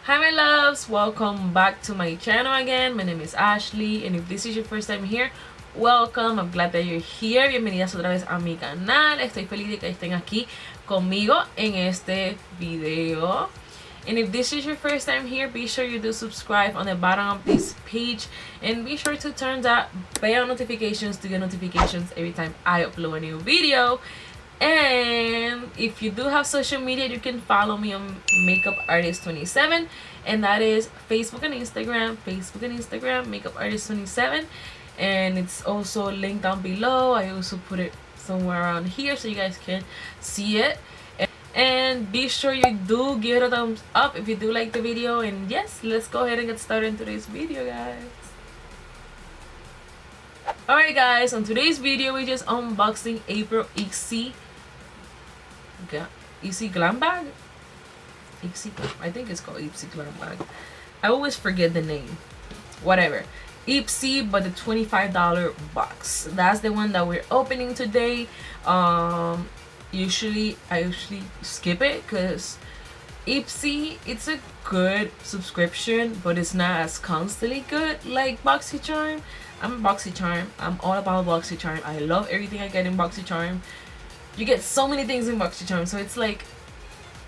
Hi my loves, welcome back to my channel again. My name is Ashley, and if this is your first time here, welcome. I'm glad that you're here. Bienvenidas otra vez a mi canal. Estoy feliz de que estén aquí conmigo en este video. And if this is your first time here, be sure you do subscribe on the bottom of this page, and be sure to turn that bell notifications to get notifications every time I upload a new video. And if you do have social media, you can follow me on Makeup Artist 27, and that is Facebook and Instagram Makeup Artist 27, and it's also linked down below. I also put it somewhere around here so you guys can see it. And be sure you do give it a thumbs up if you do like the video. And yes, let's go ahead and get started in today's video, guys. Alright guys, on today's video we're just unboxing April Ipsy Glam bag. I think it's called Ipsy Glam bag. I always forget the name. Whatever. Ipsy, but the $25 box. That's the one that we're opening today. Usually I skip it because Ipsy, it's a good subscription, but it's not as constantly good like Boxy Charm. I'm Boxy Charm. I'm all about Boxy Charm. I love everything I get in Boxy Charm. You get so many things in Boxy Charm, so it's like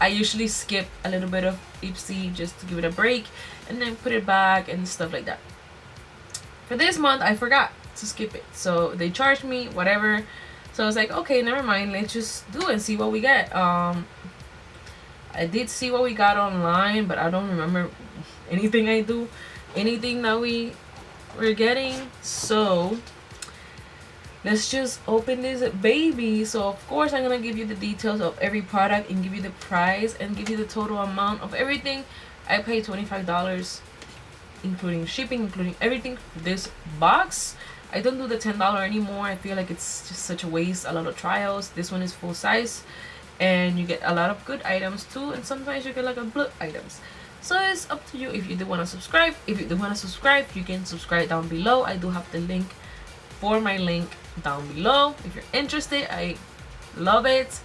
I usually skip a little bit of Ipsy just to give it a break and then put it back and stuff like that. For this month I forgot to skip it, so they charged me whatever. So I was like, okay, never mind, let's just do it and see what we get. I did see what we got online, but I don't remember anything that we're getting. So let's just open this baby. So of course I'm gonna give you the details of every product and give you the price and give you the total amount of everything. I paid $25 including shipping, including everything for this box. I don't do the $10 anymore. I feel like it's just such a waste, a lot of trials. This one is full size and you get a lot of good items too, and sometimes you get like a blue items. So it's up to you if you do want to subscribe. If you do want to subscribe, you can subscribe down below. I do have the link for my link down below if you're interested. I love it,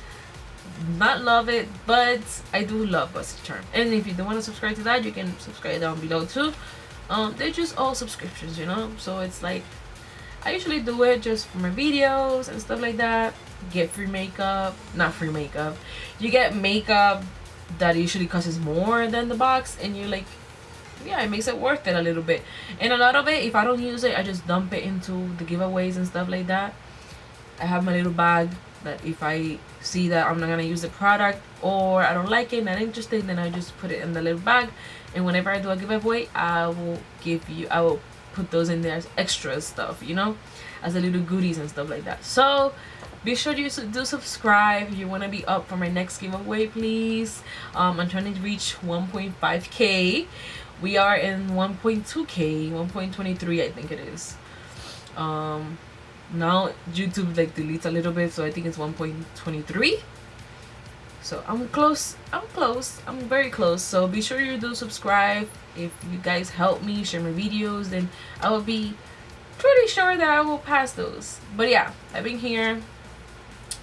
not love it, but I do love Boxy Charm. And if you don't want to subscribe to that, you can subscribe down below too. They're just all subscriptions, you know, so it's like I usually do it just for my videos and stuff like that. Get free makeup, not free makeup, you get makeup that usually costs more than the box, and you're like, yeah, it makes it worth it a little bit. And a lot of it, if I don't use it, I just dump it into the giveaways and stuff like that. I have my little bag that if I see that I'm not gonna use the product or I don't like it, not interested, then I just put it in the little bag. And whenever I do a giveaway, I will put those in there as extra stuff, you know, as a little goodies and stuff like that. So be sure you do subscribe if you want to be up for my next giveaway, please. I'm trying to reach 1.5k. We are in 1.2k, 1.23 I think it is. Now YouTube like deletes a little bit, so I think it's 1.23. So I'm very close. So be sure you do subscribe. If you guys help me share my videos, then I will be pretty sure that I will pass those. But yeah, I've been here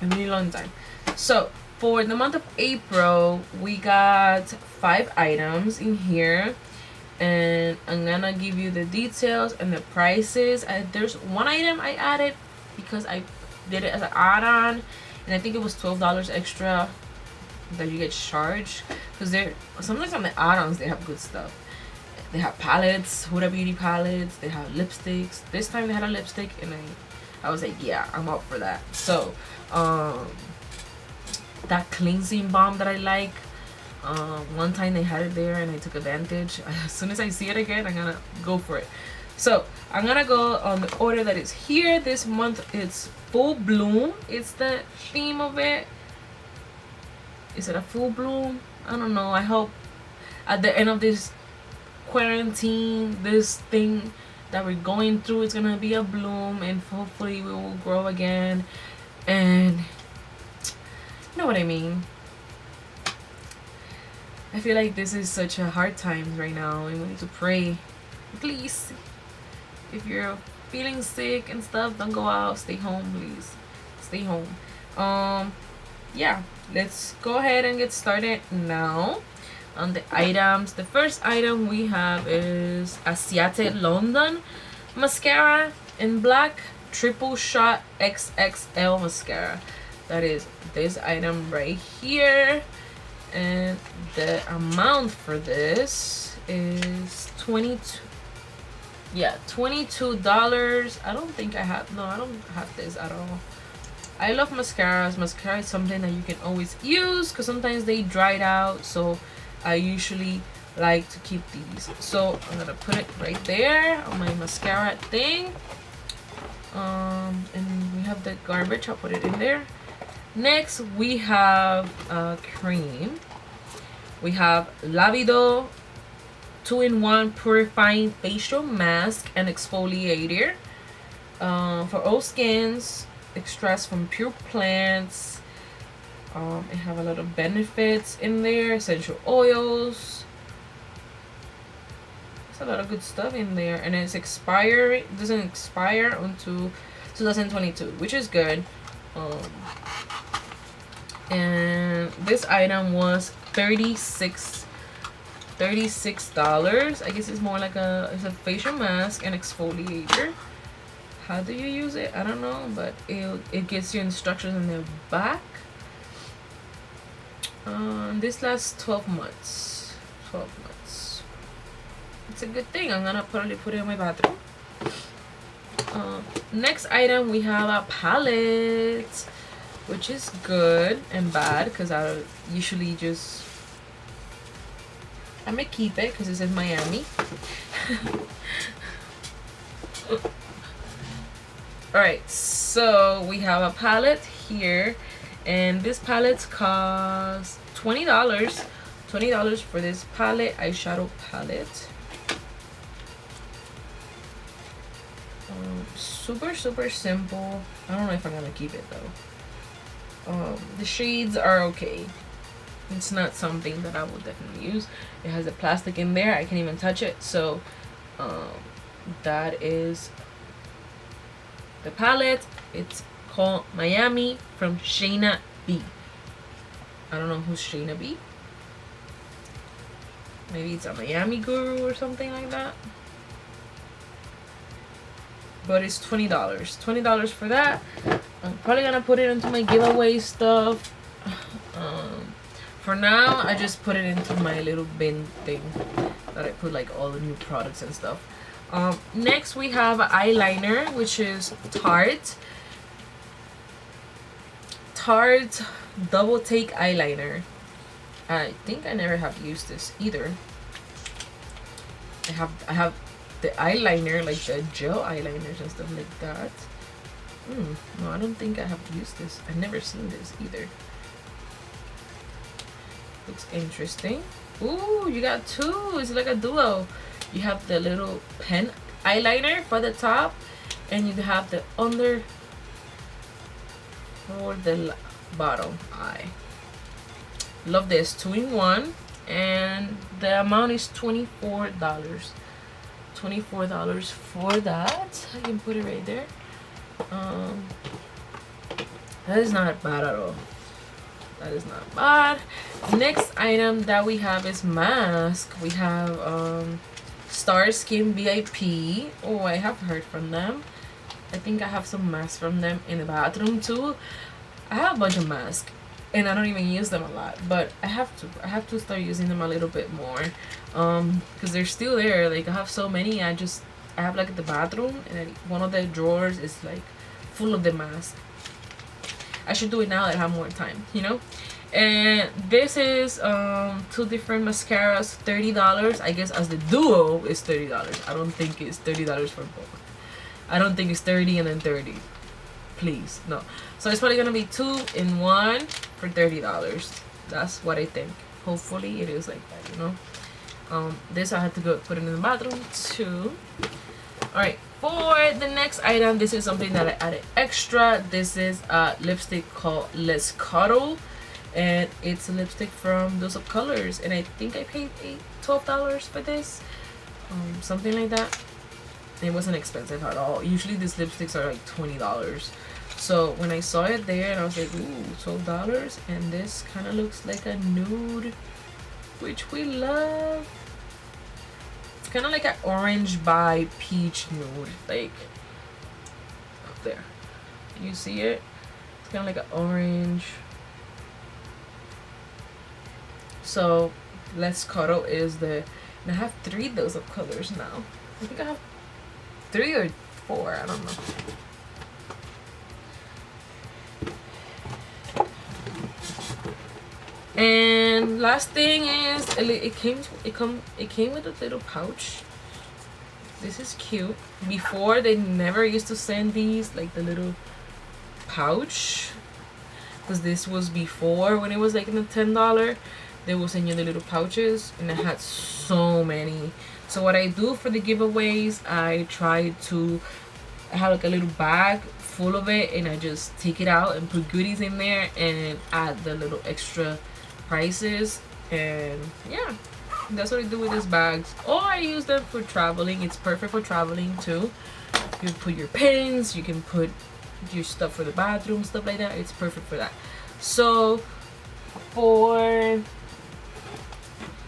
a really long time. So for the month of April, we got 5 items in here, and I'm gonna give you the details and the prices. There's one item I added because I did it as an add-on, and I think it was $12 extra that you get charged, because they're sometimes on the add-ons they have good stuff. They have palettes, Huda Beauty palettes, they have lipsticks. This time they had a lipstick, and I was like, yeah, I'm up for that. So that cleansing balm that I like, one time they had it there and I took advantage. As soon as I see it again, I'm gonna go for it. So I'm gonna go on the order that is here. This month it's Full Bloom. It's the theme of it. Is it a full bloom? I don't know. I hope at the end of this quarantine, this thing that we're going through, it's gonna be a bloom, and hopefully we will grow again. And you know what I mean. I feel like this is such a hard time right now, and we need to pray. Please, if you're feeling sick and stuff, don't go out. Stay home, please. Stay home. Yeah, let's go ahead and get started now. on the items. The first item we have is Asiate London mascara in black, triple shot XXL mascara. That is this item right here, and the amount for this is $22. I don't think I have, no, I don't have this at all. I love mascaras. Mascara is something that you can always use because sometimes they dried out, so I usually like to keep these. So I'm gonna put it right there on my mascara thing. And we have the garbage, I'll put it in there. Next we have cream. We have Lavido 2-in-1 purifying facial mask and exfoliator for all skins, extracts from pure plants. It have a lot of benefits in there, essential oils. There's a lot of good stuff in there, and it doesn't expire until 2022, which is good. And this item was $36. I guess it's more like it's a facial mask and exfoliator. How do you use it? I don't know, but it gives you instructions in the back. This lasts 12 months. 12 months. It's a good thing. I'm gonna probably put it in my bathroom. Next item we have a palette, which is good and bad because I usually just I'm gonna keep it because it's in Miami. Alright, so we have a palette here, and this palette costs $20. $20 for this palette, eyeshadow palette. Super simple. I don't know if I'm gonna keep it though. The shades are okay. It's not something that I will definitely use. It has a plastic in there. I can't even touch it. So that is the palette. It's called Miami from Shayna B. I don't know who's Shayna B. Maybe it's a Miami guru or something like that. But it's $20. $20 for that. I'm probably gonna put it into my giveaway stuff. For now, I just put it into my little bin thing that I put like all the new products and stuff. Next we have eyeliner, which is Tarte Double Take eyeliner. I think I never have used this either. I have the eyeliner, like the gel eyeliners and stuff like that. No, I don't think I have used this. I've never seen this either. Looks interesting. Ooh, you got two. It's like a duo. You have the little pen eyeliner for the top, and you have the under for the bottom eye. Love this. 2-in-1, and the amount is $24. $24 for that. I can put it right there. That is not bad at all. That is not bad. Next item that we have is mask. We have Star Skin VIP. Oh, I have heard from them. I think I have some masks from them in the bathroom too. I have a bunch of masks and I don't even use them a lot, but I have to start using them a little bit more because they're still there. Like I have so many. I have like the bathroom, and one of the drawers is like full of the masks. I should do it now that I have more time, you know. And this is two different mascaras, $30. I guess as the duo is $30. I don't think it's $30 for both. I don't think it's 30 and then 30. Please, no. So it's probably gonna be 2-in-1 for $30. That's what I think. Hopefully it is like that, you know. This I had to go put it in the bathroom too. Alright, for the next item, this is something that I added extra. This is a lipstick called Let's Cuddle, and it's a lipstick from Dose of Colors, and I think I paid $12 for this, something like that. It wasn't expensive at all. Usually these lipsticks are like $20. So when I saw it there, and I was like, ooh, $12, and this kind of looks like a nude which we love. It's kind of like an orange by peach nude, like up there. You see it? It's kind of like an orange. So Let's Cuddle is the, and I have 3 of those of colors now. I think I have 3 or 4, I don't know. And last thing is it came with a little pouch. This is cute. Before, they never used to send these, like the little pouch, because this was before, when it was like in the $10, they will send you the little pouches, and I had so many. So what I do for the giveaways, I try to have like a little bag full of it, and I just take it out and put goodies in there and add the little extra prices. And yeah, that's what I do with these bags. Or I use them for traveling. It's perfect for traveling too. You put your pens, you can put your stuff for the bathroom, stuff like that. It's perfect for that. So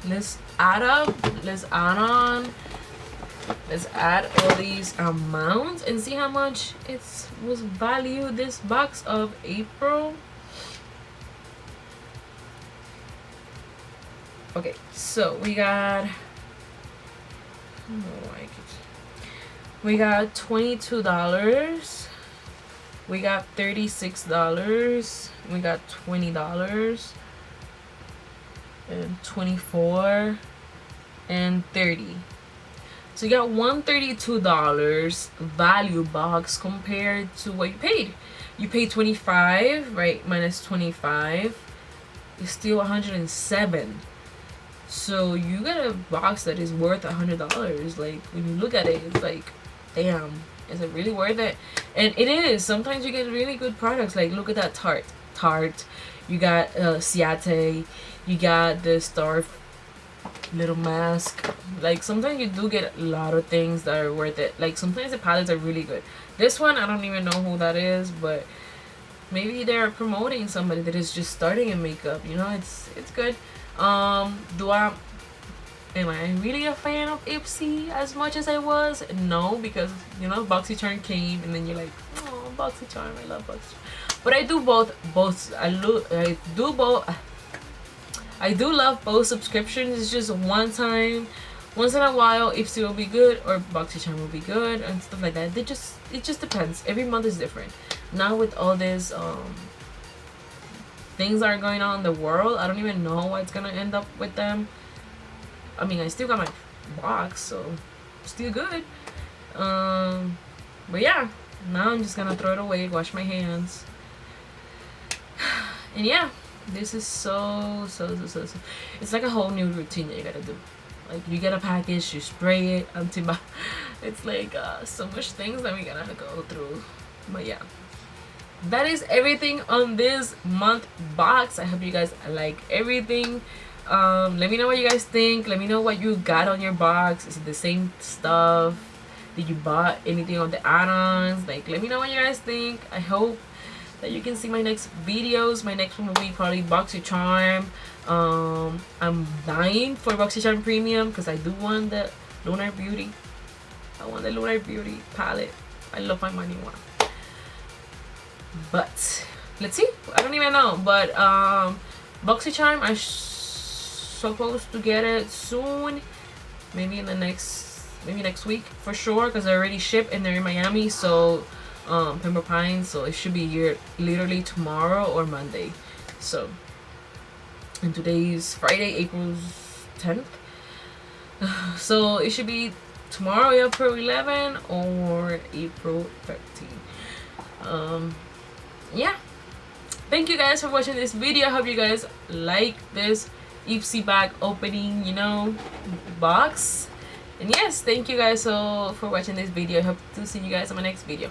let's add all these amounts and see how much it was valued, this box of April. Okay, so we got $22, we got $36, we got $20, and $24, and $30. So you got $132 value box compared to what you paid. You paid $25, right? Minus $25 is still $107. So you got a box that is worth $100. Like, when you look at it, it's like, damn, is it really worth it? And it is. Sometimes you get really good products. Like, look at that Tarte. You got Ciate. You got the Star little mask. Like, sometimes you do get a lot of things that are worth it. Like, sometimes the palettes are really good. This one, I don't even know who that is, but maybe they're promoting somebody that is just starting in makeup. You know, it's good. Am I really a fan of Ipsy as much as I was? No, because, you know, Boxy Charm came, and then you're like, oh, Boxy Charm, I love Boxy Charm. But I do both. I do love both subscriptions. It's just once in a while, Ipsy will be good or Boxy Charm will be good and stuff like that. It just depends. Every month is different. Now with all this things that are going on in the world, I don't even know what's gonna end up with them. I mean, I still got my box, so still good. But yeah, now I'm just gonna throw it away, wash my hands, and yeah, this is so it's like a whole new routine that you gotta do. Like, you get a package, you spray it, it's like so much things that we gotta go through. But yeah, that is everything on this month box. I hope you guys like everything. Let me know what you guys think. Let me know what you got on your box. Is it the same stuff? Did you buy anything on the add-ons? Like, let me know what you guys think. I hope that you can see my next videos. My next one will be probably Boxy Charm. I'm dying for Boxy Charm Premium because I do want the Lunar Beauty. I want the Lunar Beauty palette. I love my money one. But let's see. I don't even know. But Boxy Charm, I'm supposed to get it soon. Maybe next week for sure, because I already shipped and they're in Miami. So Pembroke Pines, so it should be here literally tomorrow or Monday. So, and today's Friday, April 10th. So it should be tomorrow, April 11 or April 13. Yeah, thank you guys for watching this video. I hope you guys like this Ipsy bag opening, you know, box. And yes, thank you guys so for watching this video. I hope to see you guys on my next video.